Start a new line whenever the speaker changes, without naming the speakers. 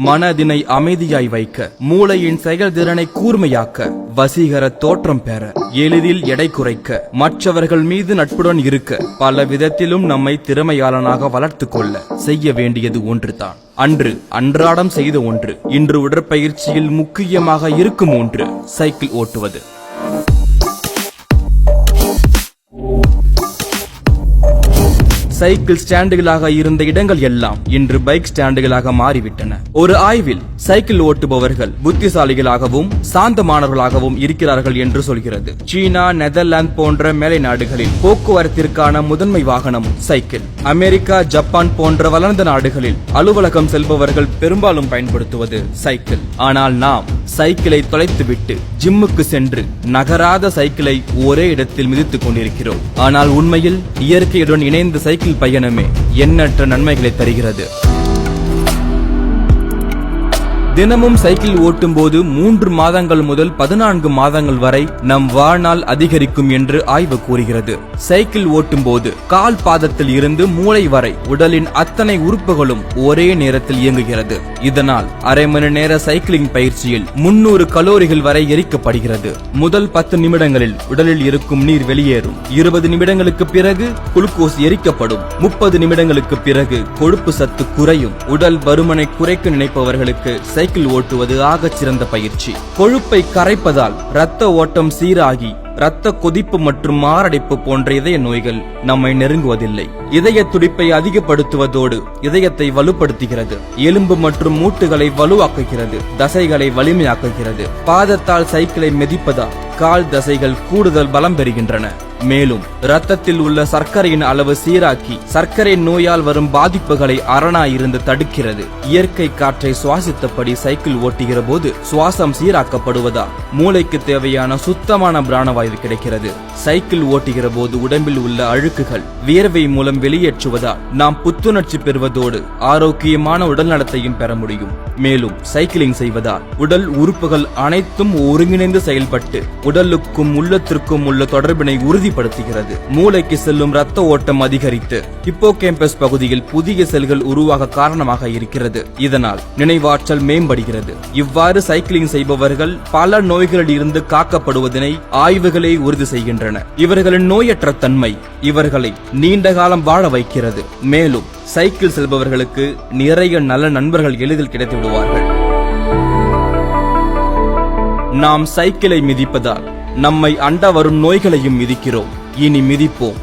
மனதினை அமைதியாய் வைக்க, மூளையின் செயல்திறனை கூர்மையாக்க, வசீகர தோற்றம் பெற, எளிதில் எடை குறைக்க, மற்றவர்கள் மீது நட்புடன் இருக்க, பல விதத்திலும் நம்மை திறமையாளனாக வளர்த்து கொள்ள செய்ய வேண்டியது ஒன்றுதான். அன்றாடம் செய்த ஒன்று, இன்று உடற்பயிற்சியில் முக்கியமாக இருக்கும் ஒன்று, சைக்கிள் ஓட்டுவது. சைக்கிள் ஸ்டாண்டுகளாக இருந்த இடங்கள் எல்லாம் இன்று பைக் ஸ்டாண்டுகளாக மாறிவிட்டன. ஒரு ஆய்வில் சைக்கிள் ஓட்டுபவர்கள் புத்திசாலிகளாகவும் சாந்தமானவர்களாகவும் இருக்கிறார்கள் என்று சொல்கிறது. சீனா, நெதர்லாந்து போன்ற மேலை நாடுகளில் போக்குவரத்திற்கான முதன்மை வாகனம் சைக்கிள். அமெரிக்கா, ஜப்பான் போன்ற வளர்ந்த நாடுகளில் அலுவலகம் செல்பவர்கள் பெரும்பாலும் பயன்படுத்துவது சைக்கிள். ஆனால் நாம் சைக்கிளை தொலைத்துவிட்டு ஜிம்முக்கு சென்று நகராத சைக்கிளை ஒரே இடத்தில் மிதித்துக் கொண்டிருக்கிறோம். ஆனால் உண்மையில் இயற்கையுடன் இணைந்த சைக்கிள் பயணமே எண்ணற்ற நன்மைகளை தருகிறது. தினமும் சைக்கிள் ஓட்டும் போது 3 மாதங்கள் முதல் 14 மாதங்கள் வரை நம் வாழ்நாள் அதிகரிக்கும் என்று ஆய்வு கூறுகிறது. சைக்கிள் ஓட்டும் போது கால் பாதத்தில் இருந்து மூளை வரை உடலின் அத்தனை உறுப்புகளும் ஒரே நேரத்தில் இயங்குகிறது. இதனால் அரை மணி நேர சைக்கிளிங் பயிற்சியில் 300 கலோரிகள் வரை எரிக்கப்படுகிறது. முதல் 10 நிமிடங்களில் உடலில் இருக்கும் நீர் வெளியேறும். 20 நிமிடங்களுக்கு பிறகு குளுக்கோஸ் எரிக்கப்படும். 30 நிமிடங்களுக்கு பிறகு கொழுப்பு சத்து குறையும். உடல் பருமனை குறைக்க நினைப்பவர்களுக்கு சைக்கிள் ஓட்டுவது ஆகச் சிறந்த பயிற்சி. கொழுப்பை கரைப்பதால் இரத்த ஓட்டம் சீராகி இரத்த கொதிப்பு மற்றும் மாரடைப்பு போன்ற இதய நோய்கள் நம்மை நெருங்குவதில்லை. இதய துடிப்பை அதிகப்படுத்துவதோடு இதயத்தை வலுப்படுத்துகிறது. எலும்பு மற்றும் மூட்டுகளை வலுவாக்குகிறது. தசைகளை வலிமையாக்குகிறது. பாதத்தால் சைக்கிளை மிதிப்பதால் கால் தசைகள் கூடுதல் பலம் பெறுகின்றன. மேலும் இரத்தத்தில் உள்ள சர்க்கரையின் அளவு சீராக்கி சர்க்கரை நோயால் வரும் பாதிப்புகளை அரணாயிருந்து தடுக்கிறது. இயற்கை காற்றை சுவாசித்தபடி சைக்கிள் ஓட்டுகிற போது சுவாசம் சீராக்கப்படுவதால் மூளைக்கு தேவையான சுத்தமான பிராணவாயு கிடைக்கிறது. சைக்கிள் ஓட்டுகிற போது உடம்பில் உள்ள அழுக்குகள் வியர்வை மூலம் வெளியேற்றுவதால் நாம் புத்துணர்ச்சி பெறுவதோடு ஆரோக்கியமான உடல் நலத்தையும் பெற முடியும். மேலும் சைக்கிளிங் செய்வதால் உடல் உறுப்புகள் அனைத்தும் ஒருங்கிணைந்து செயல்பட்டு உடலுக்கும் உள்ளத்திற்கும் உள்ள தொடர்பினை உறுதிப்படுத்துகிறது. மூளைக்கு செல்லும் இரத்த ஓட்டம் அதிகரித்து ஹிப்போகேம்பஸ் பகுதியில் புதிய செல்கள் உருவாக காரணமாக இருக்கிறது. இதனால் நினைவாற்றல் மேம்படுகிறது. இவ்வாறு சைக்கிளிங் செய்பவர்கள் பல நோய்களில் இருந்து காக்கப்படுவதனை ஆய்வுகளை உறுதி செய்கின்றன. இவர்களின் நோயற்ற தன்மை இவர்களை நீண்ட காலம் வாழ வைக்கிறது. மேலும் சைக்கிள் செல்பவர்களுக்கு நிறைய நல்ல நண்பர்கள் எளிதில் கிடைத்து விடுவார்கள். நாம் சைக்கிளை மிதிப்பதால் நம்மை அண்ட வரும் நோய்களையும் மிதிக்கிறோம். இனி மிதிப்போம்.